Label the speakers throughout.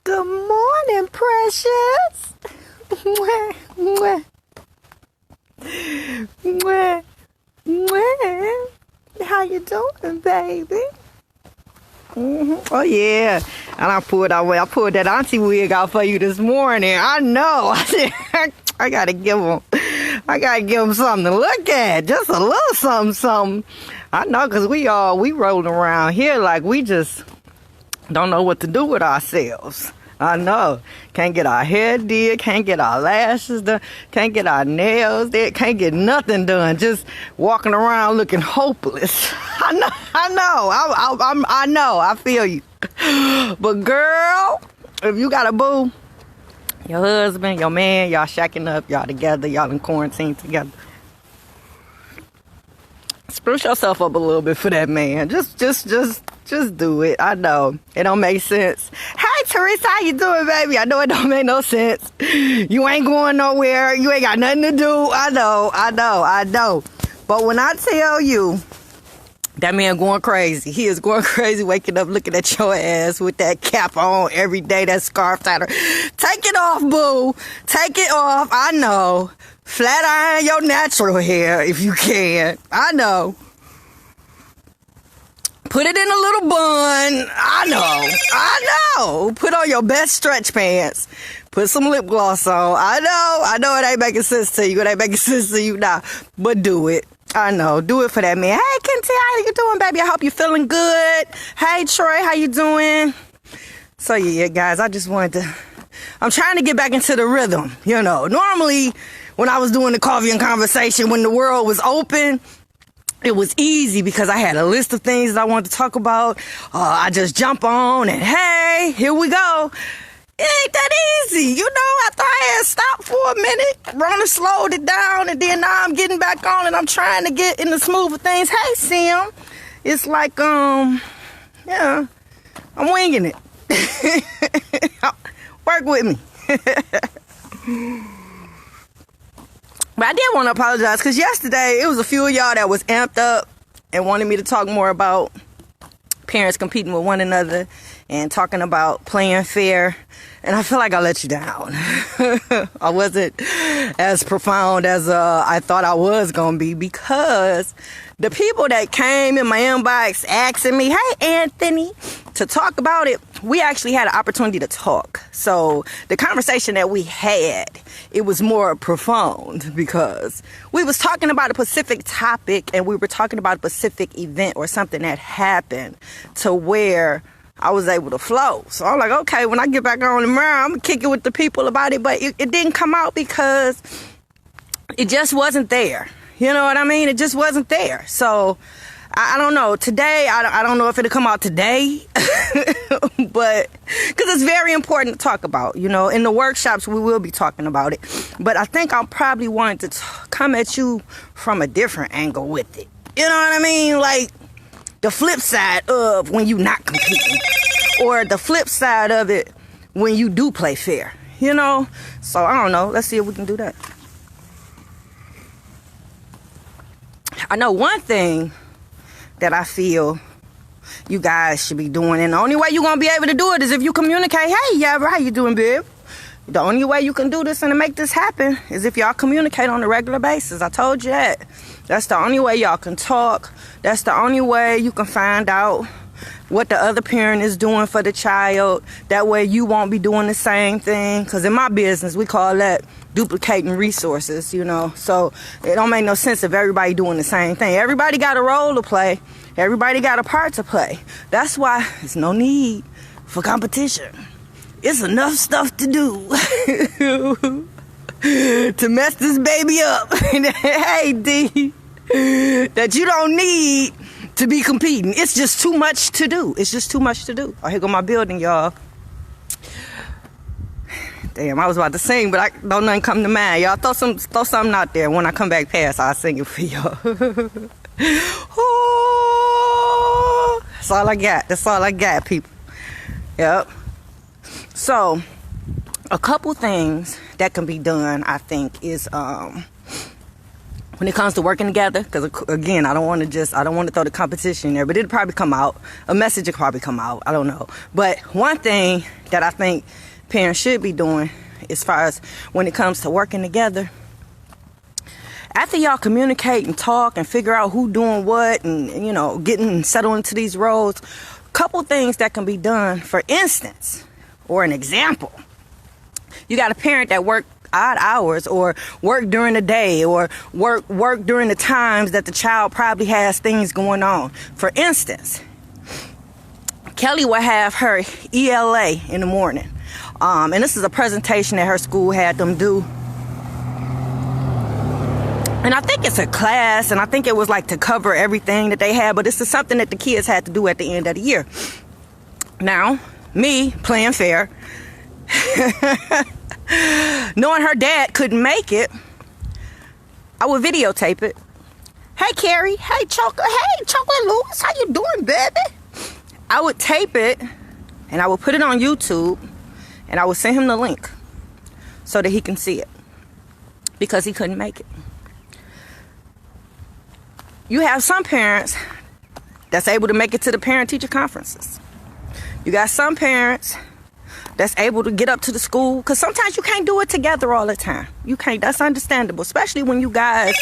Speaker 1: Good morning, precious. Mwah, mwah. Mwah, mwah. How you doing, baby? Oh, yeah. And I pulled that auntie wig out for you this morning. I know. I gotta give him something to look at. Just a little something. I know, because we rolling around here like we just don't know what to do with ourselves. I know. Can't get our hair did, can't get our lashes done, can't get our nails did, can't get nothing done. Just walking around looking hopeless. I know. I feel you. But girl, if you got a boo, your husband, your man, y'all shacking up, y'all together, y'all in quarantine together, spruce yourself up a little bit for that man. Just do it. I know it don't make sense. Hey Teresa, how you doing, baby? I know it don't make no sense. You ain't going nowhere. You ain't got nothing to do. I know. But when I tell you that man going crazy, he is going crazy, waking up looking at your ass with that cap on every day, that scarf tied her. Take it off, boo. Take it off. I know. Flat iron your natural hair if you can. I know. Put it in a little bun. I know. Put on your best stretch pants. Put some lip gloss on. I know it ain't making sense to you. It ain't making sense to you now. But do it. I know. Do it for that man. Hey, Kenty, how you doing, baby? I hope you're feeling good. Hey, Troy, how you doing? So, yeah, guys, I'm trying to get back into the rhythm. You know, normally when I was doing the coffee and conversation, when the world was open, it was easy because I had a list of things that I wanted to talk about. I just jump on and, hey, here we go. It ain't that easy. You know, after I had stopped for a minute, Rona slowed it down, and then now I'm getting back on and I'm trying to get in the smooth of things. Hey, Sim. It's like, yeah, I'm winging it. Work with me. But I did want to apologize because yesterday it was a few of y'all that was amped up and wanted me to talk more about parents competing with one another and talking about playing fair. And I feel like I let you down. I wasn't as profound as I thought I was going to be, because the people that came in my inbox asking me, hey, Anthony, to talk about it, we actually had an opportunity to talk. So the conversation that we had, it was more profound because we was talking about a specific topic and we were talking about a specific event or something that happened to where I was able to flow. So I'm like, okay, when I get back on tomorrow, I'm going to kick it with the people about it. But it didn't come out because it just wasn't there. You know what I mean? It just wasn't there. So I don't know. Today, I don't know if it'll come out today. But because it's very important to talk about. You know, in the workshops, we will be talking about it. But I think I probably wanted to come at you from a different angle with it. You know what I mean? Like the flip side of when you not competing, or the flip side of it when you do play fair, you know? So I don't know. Let's see if we can do that. I know one thing that I feel you guys should be doing, and the only way you're going to be able to do it is if you communicate. Hey, Yabra, how you doing, babe? The only way you can do this and to make this happen is if y'all communicate on a regular basis. I told you that. That's the only way y'all can talk. That's the only way you can find out what the other parent is doing for the child. That way you won't be doing the same thing. Because in my business, we call that duplicating resources, you know. So it don't make no sense if everybody doing the same thing. Everybody got a role to play. Everybody got a part to play. That's why there's no need for competition. It's enough stuff to do to mess this baby up. Hey, D, that you don't need to be competing. It's just too much to do. It's just too much to do. Oh, here go my building, y'all. Damn, I was about to sing, but don't nothing come to mind. Y'all throw something out there. When I come back past, I'll sing it for y'all. Oh, that's all I got. That's all I got, people. Yep. So, a couple things that can be done, I think, is when it comes to working together, because again, I don't want to throw the competition there, but it'll probably come out. A message will probably come out. I don't know. But one thing that I think parents should be doing as far as when it comes to working together, after y'all communicate and talk and figure out who doing what and, you know, getting settled into these roles, couple things that can be done. For instance, or an example, you got a parent that work odd hours or work during the day or work during the times that the child probably has things going on. For instance, Kelly will have her ELA in the morning. And this is a presentation that her school had them do. And I think it's a class, and I think it was like to cover everything that they had, but this is something that the kids had to do at the end of the year. Now, me playing fair, knowing her dad couldn't make it, I would videotape it. Hey, Carrie. Hey, Chocolate Lewis. How you doing, baby? I would tape it, and I would put it on YouTube, and I would send him the link so that he can see it, because he couldn't make it. You have some parents that's able to make it to the parent-teacher conferences. You got some parents that's able to get up to the school, because sometimes you can't do it together all the time. You can't. That's understandable, especially when you guys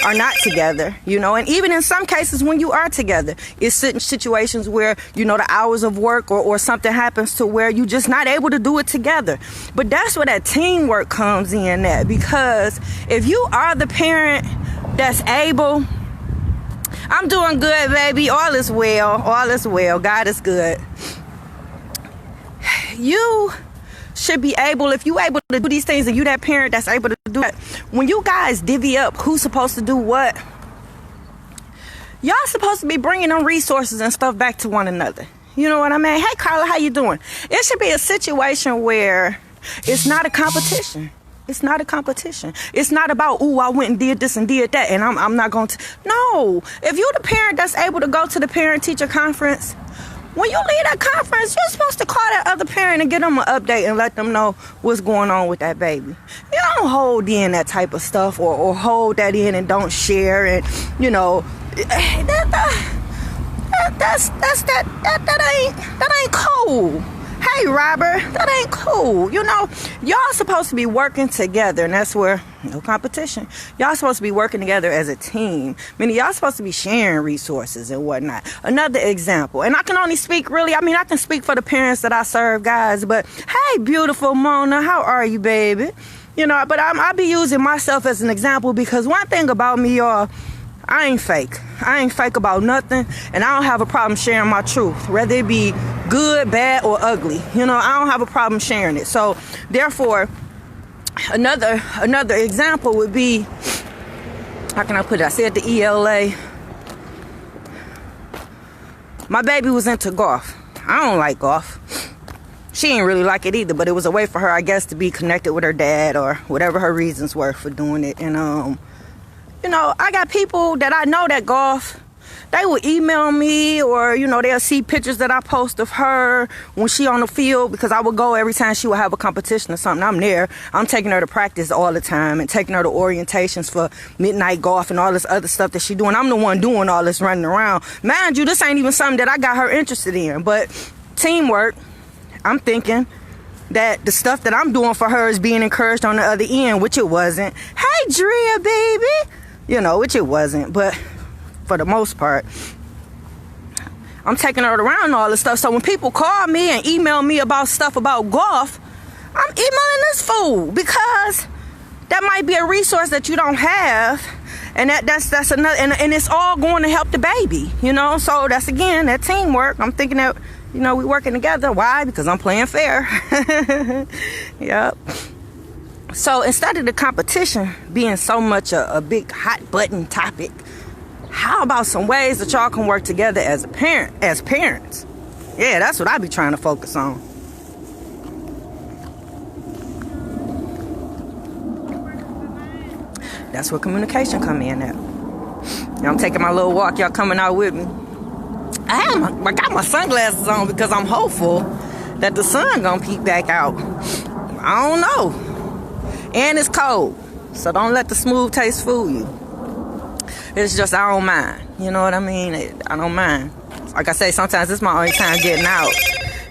Speaker 1: are not together, you know. And even in some cases when you are together, it's certain situations where, you know, the hours of work or something happens to where you're just not able to do it together. But that's where that teamwork comes in at, because if you are the parent that's able, I'm doing good, baby. All is well. All is well. God is good. You should be able, if you able to do these things and you that parent that's able to do it, when you guys divvy up who's supposed to do what, y'all supposed to be bringing them resources and stuff back to one another. You know what I mean? Hey, Carla, how you doing? It should be a situation where it's not a competition. It's not a competition. It's not about, ooh, I went and did this and did that, and I'm not going to. No. If you're the parent that's able to go to the parent-teacher conference, when you leave that conference, you're supposed to call that other parent and get them an update and let them know what's going on with that baby. You don't hold in that type of stuff or hold that in and don't share. And, you know, that ain't cool. Hey, Robert, that ain't cool. You know, y'all supposed to be working together, and that's where no competition. Y'all supposed to be working together as a team. Meaning y'all supposed to be sharing resources and whatnot. Another example, and I can only speak really, I can speak for the parents that I serve, guys, but hey, beautiful Mona, how are you, baby? You know, but I be using myself as an example, because one thing about me, y'all, I ain't fake. I ain't fake about nothing, and I don't have a problem sharing my truth, whether it be good, bad, or ugly. You know, I don't have a problem sharing it. So, therefore, another example would be, how can I put it? I said the ELA. My baby was into golf. I don't like golf. She ain't really like it either, but it was a way for her, I guess, to be connected with her dad or whatever her reasons were for doing it. And, you know, I got people that I know that golf. They will email me, or, you know, they'll see pictures that I post of her when she on the field, because I would go every time she would have a competition or something. I'm there. I'm taking her to practice all the time and taking her to orientations for midnight golf and all this other stuff that she doing. I'm the one doing all this running around. Mind you, this ain't even something that I got her interested in, but teamwork, I'm thinking that the stuff that I'm doing for her is being encouraged on the other end, which it wasn't. Hey, Drea, baby. You know, which it wasn't, but for the most part, I'm taking her around and all this stuff. So when people call me and email me about stuff about golf, I'm emailing this fool, because that might be a resource that you don't have, and that's another, and it's all going to help the baby, you know. So that's, again, that teamwork. I'm thinking that, you know, we working together. Why? Because I'm playing fair. Yep. So instead of the competition being so much a big hot button topic, how about some ways that y'all can work together as parents? Yeah, that's what I be trying to focus on. That's where communication come in at. I'm taking my little walk. Y'all coming out with me? I got my sunglasses on because I'm hopeful that the sun gonna peek back out. I don't know. And it's cold, so don't let the smooth taste fool you. It's just I don't mind. You know what I mean? I don't mind. Like I say, sometimes it's my only time getting out.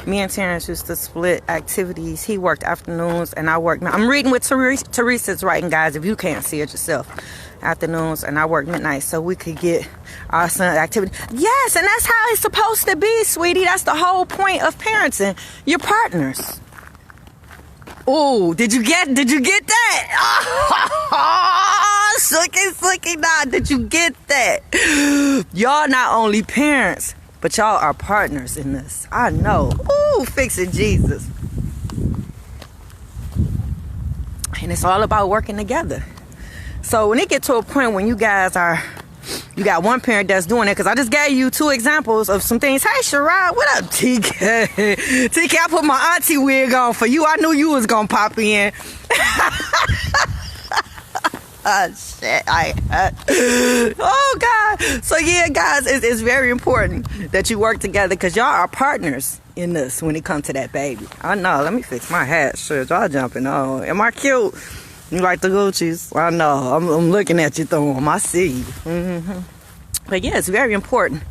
Speaker 1: Me and Terrence used to split activities. He worked afternoons and I worked. I'm reading with Teresa's writing, guys, if you can't see it yourself. Afternoons and I work midnight so we could get our son activity. Yes, and that's how it's supposed to be, sweetie. That's the whole point of parenting. You're partners. Oh, did you get that? Sookie, nah, did you get that? Y'all not only parents, but y'all are partners in this. I know. Ooh, fix it, Jesus. And it's all about working together. So when it get to a point when you got one parent that's doing it, because I just gave you 2 examples of some things. Hey, Sherrod, what up, TK? TK, I put my auntie wig on for you. I knew you was going to pop in. Oh, shit. Oh, God. So, yeah, guys, it's very important that you work together because y'all are partners in this when it comes to that baby. I know. Let me fix my hat. Shit, y'all jumping on. Am I cute? You like the Gucci's? I know. I'm looking at you through them. I see you. Mm-hmm. But yeah, it's very important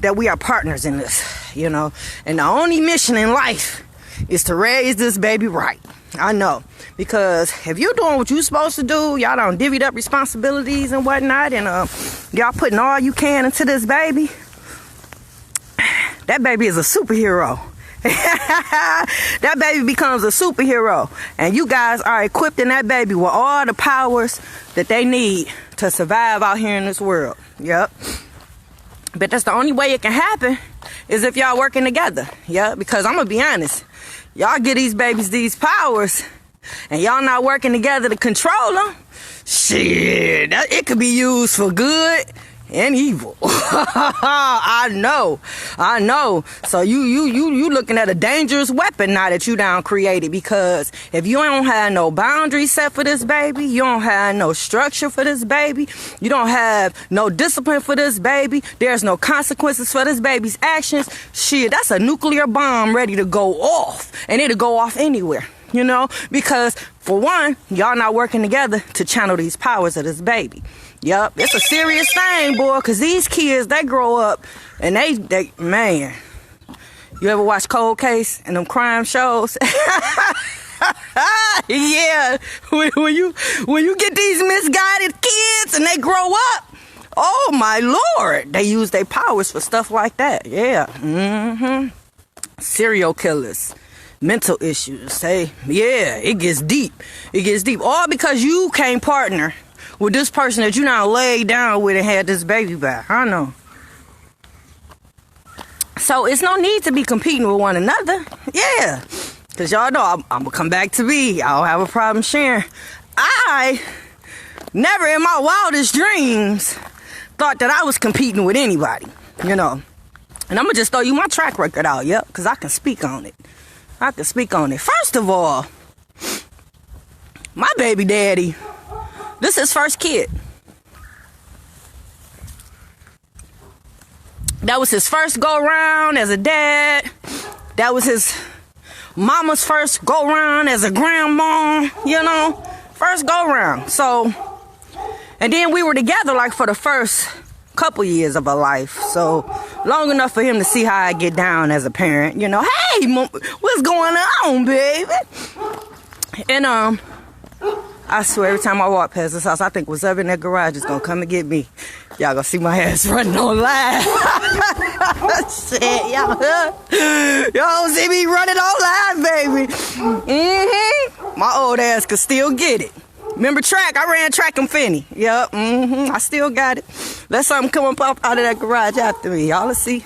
Speaker 1: that we are partners in this, you know. And the only mission in life is to raise this baby right. I know. Because if you're doing what you're supposed to do, y'all done divvied up responsibilities and whatnot, and y'all putting all you can into this baby, that baby is a superhero. That baby becomes a superhero, and you guys are equipping that baby with all the powers that they need to survive out here in this world. Yep. But that's the only way it can happen is if y'all working together. Yeah, because I'm gonna be honest, y'all give these babies these powers and y'all not working together to control them. Shit, it could be used for good and evil. I know. So you looking at a dangerous weapon now that you done created, because if you don't have no boundaries set for this baby, you don't have no structure for this baby, you don't have no discipline for this baby, there's no consequences for this baby's actions, shit, that's a nuclear bomb ready to go off, and it'll go off anywhere. You know, because for one, y'all not working together to channel these powers of this baby. Yup, it's a serious thing, boy, because these kids, they grow up and they man, you ever watch Cold Case and them crime shows? Yeah, when you get these misguided kids and they grow up, oh my Lord, they use their powers for stuff like that. Yeah, serial killers. Mental issues, yeah, it gets deep. All because you can't partner with this person that you now laid down with and had this baby by. I know. So it's no need to be competing with one another. Yeah, because y'all know I'm gonna come back to me. I don't have a problem sharing. I never in my wildest dreams thought that I was competing with anybody, you know. And I'm gonna just throw you my track record out, yep, because I can speak on it. First of all, my baby daddy, this is his first kid. That was his first go round as a dad. That was his mama's first go round as a grandma, you know, first go round. So, and then we were together like for the first couple years of our life, so long enough for him to see how I get down as a parent, you know. Hey, what's going on, baby? And I swear every time I walk past this house, I think what's up in that garage is gonna come and get me. Y'all gonna see my ass running on live. Shit, y'all see me running on live, baby. My old ass could still get it. Remember track? I ran track and Finney. Yep, I still got it. Let something come up out of that garage after me. Y'all will see.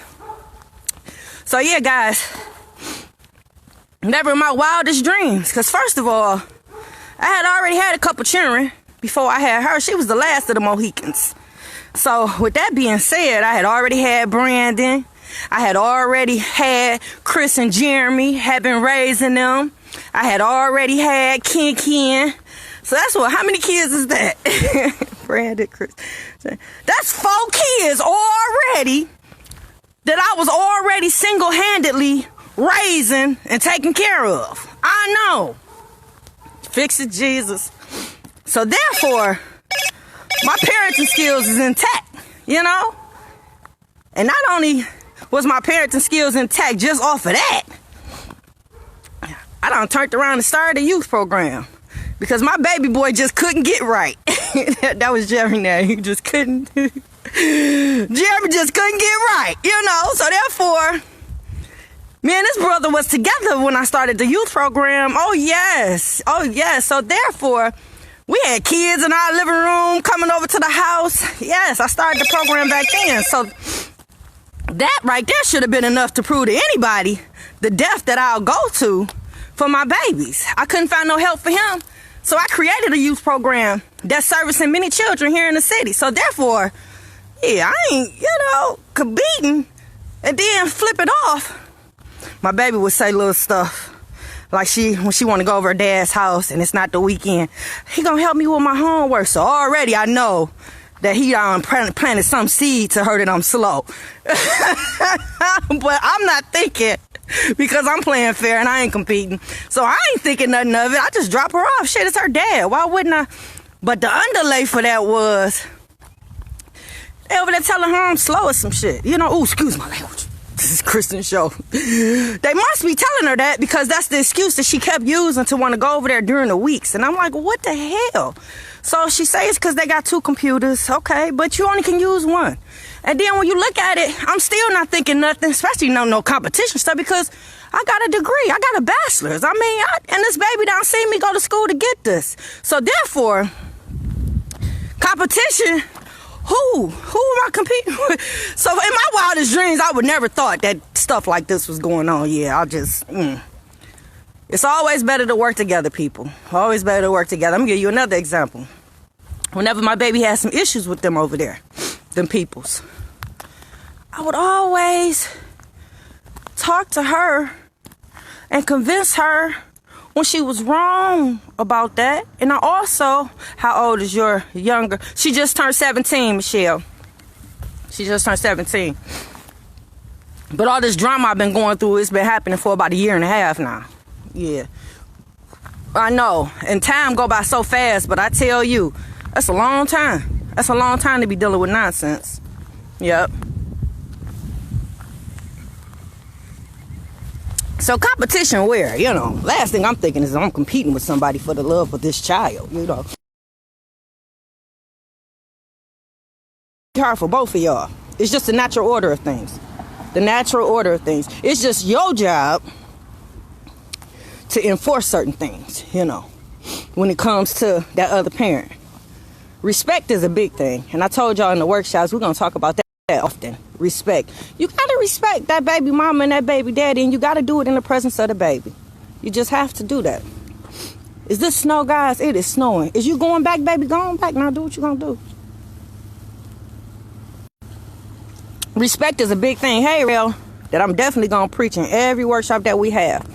Speaker 1: So yeah, guys. Never in my wildest dreams. Because first of all, I had already had a couple children before I had her. She was the last of the Mohicans. So with that being said, I had already had Brandon. I had already had Chris and Jeremy. Had been raising them. I had already had Ken. So that's what, how many kids is that? Brandon, Chris. That's 4 kids already that I was already single-handedly raising and taking care of. I know. Fix it, Jesus. So therefore, my parenting skills is intact, you know? And not only was my parenting skills intact just off of that, I done turned around and started a youth program because my baby boy just couldn't get right. That was Jeremy now. He just couldn't. Jeremy just couldn't get right, you know? So therefore, me and his brother was together when I started the youth program. Oh, yes. Oh, yes. So therefore, we had kids in our living room coming over to the house. Yes, I started the program back then. So that right there should have been enough to prove to anybody the depth that I'll go to for my babies. I couldn't find no help for him. So I created a youth program that's servicing many children here in the city. So therefore, yeah, I ain't, competing and then flip it off. My baby would say little stuff like when she want to go over her dad's house and it's not the weekend, he gonna help me with my homework. So already I know that he planted some seed to her that I'm slow. But I'm not thinking, because I'm playing fair and I ain't competing. So I ain't thinking nothing of it. I just drop her off. Shit, it's her dad. Why wouldn't I? But the underlay for that was they over there telling her I'm slow or some shit. Ooh, excuse my language. This is a Christian show. They must be telling her that because that's the excuse that she kept using to want to go over there during the weeks. And I'm like, what the hell? So she says it's because they got 2 computers. Okay, but you only can use one. And then when you look at it, I'm still not thinking nothing, especially no competition stuff, because I got a degree. I got a bachelor's. And this baby don't see me go to school to get this. So therefore, competition, who am I competing with? So in my wildest dreams, I would never thought that stuff like this was going on. Yeah, it's always better to work together, people. Always better to work together. I'm going to give you another example. Whenever my baby had some issues with them over there, them peoples, I would always talk to her and convince her when she was wrong about that. And I also, how old is your younger? She just turned 17, Michelle. She just turned 17. But all this drama I've been going through, it's been happening for about 1.5 years now. Yeah. I know. And time go by so fast, but I tell you, that's a long time. That's a long time to be dealing with nonsense. Yep. So competition where, last thing I'm thinking is I'm competing with somebody for the love of this child, Hard for both of y'all. It's just the natural order of things. The natural order of things. It's just your job to enforce certain things, when it comes to that other parent. Respect is a big thing. And I told y'all in the workshops, we're going to talk about that often. Respect. You got to respect that baby mama and that baby daddy, and you got to do it in the presence of the baby. You just have to do that. Is this snow, guys? It is snowing. Is you going back, baby? Go on back. Now do what you going to do. Respect is a big thing. Hey, real, that I'm definitely going to preach in every workshop that we have.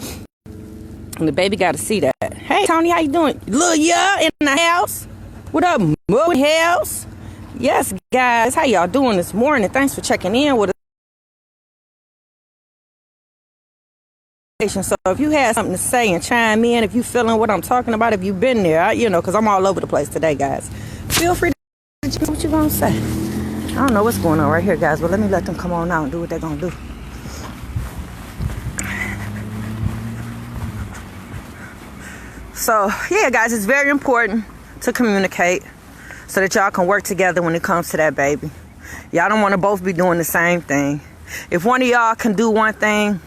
Speaker 1: And the baby got to see that. Hey, Tony, how you doing? Lil' ya in the house. What up, Mo house? Yes, guys. How y'all doing this morning? Thanks for checking in with us. So if you had something to say and chime in, if you feeling what I'm talking about, if you've been there, because I'm all over the place today, guys. Feel free to say what you gonna say. I don't know what's going on right here, guys, but let me let them come on out and do what they're gonna do. So, yeah, guys, it's very important to communicate so that y'all can work together when it comes to that baby. Y'all don't want to both be doing the same thing. If one of y'all can do one thing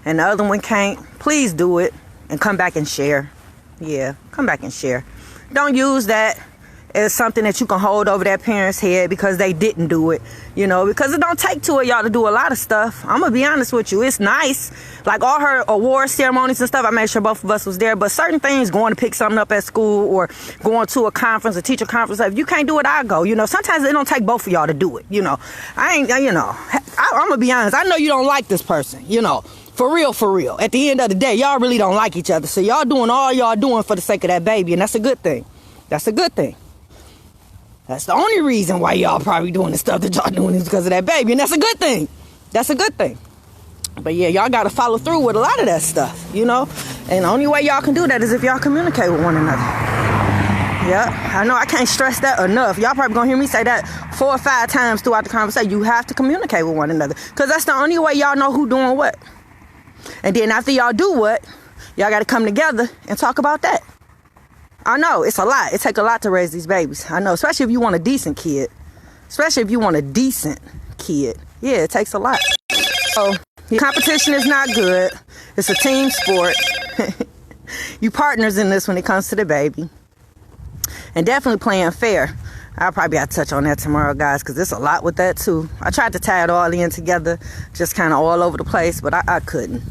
Speaker 1: and the other one can't, please do it and come back and share. Yeah, come back and share. Don't use that as something that you can hold over that parent's head because they didn't do it, because it don't take 2 of y'all to do a lot of stuff. I'm going to be honest with you. It's nice. Like all her award ceremonies and stuff, I made sure both of us was there. But certain things, going to pick something up at school or going to a conference, a teacher conference, if you can't do it, I go. Sometimes it don't take both of y'all to do it. I'm going to be honest. I know you don't like this person, For real. At the end of the day, y'all really don't like each other. So y'all doing all y'all doing for the sake of that baby. And that's a good thing. That's a good thing. That's the only reason why y'all probably doing the stuff that y'all doing is because of that baby. And that's a good thing. That's a good thing. But yeah, y'all got to follow through with a lot of that stuff, And the only way y'all can do that is if y'all communicate with one another. Yeah, I know I can't stress that enough. Y'all probably gonna hear me say that 4 or 5 times throughout the conversation. You have to communicate with one another, because that's the only way y'all know who doing what. And then after y'all do what, y'all got to come together and talk about that. I know it's a lot. It takes a lot to raise these babies. I know, especially if you want a decent kid. Yeah, it takes a lot. So competition is not good. It's a team sport. You partners in this when it comes to the baby. And definitely playing fair. I'll probably have to touch on that tomorrow, guys, because there's a lot with that too. I tried to tie it all in together, just kind of all over the place, but I couldn't.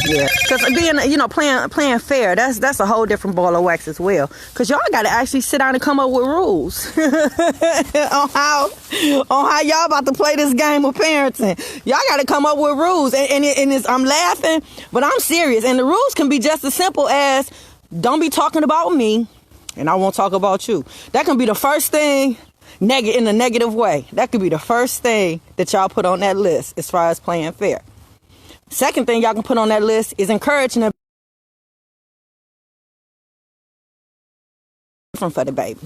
Speaker 1: Yeah, because being, playing fair, that's a whole different ball of wax as well. Because y'all got to actually sit down and come up with rules on how y'all about to play this game of parenting. Y'all got to come up with rules, and I'm laughing, but I'm serious. And the rules can be just as simple as, don't be talking about me, and I won't talk about you. That can be the first thing in a negative way. That could be the first thing that y'all put on that list as far as playing fair. Second thing y'all can put on that list is encouraging them for the baby.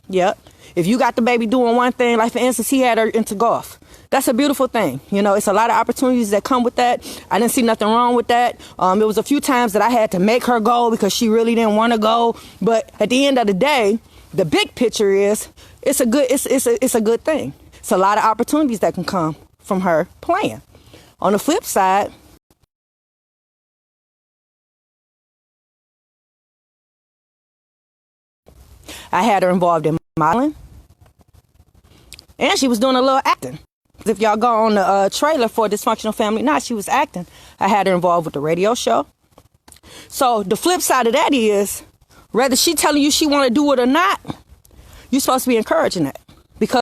Speaker 1: Yep. If you got the baby doing one thing, like for instance, he had her into golf. That's a beautiful thing. It's a lot of opportunities that come with that. I didn't see nothing wrong with that. It was a few times that I had to make her go because she really didn't want to go. But at the end of the day, the big picture is it's a good thing. It's a lot of opportunities that can come from her playing. On the flip side, I had her involved in modeling, and she was doing a little acting. If y'all go on the trailer for Dysfunctional Family Now, she was acting. I had her involved with the radio show. So the flip side of that is, whether she telling you she want to do it or not, you're supposed to be encouraging that.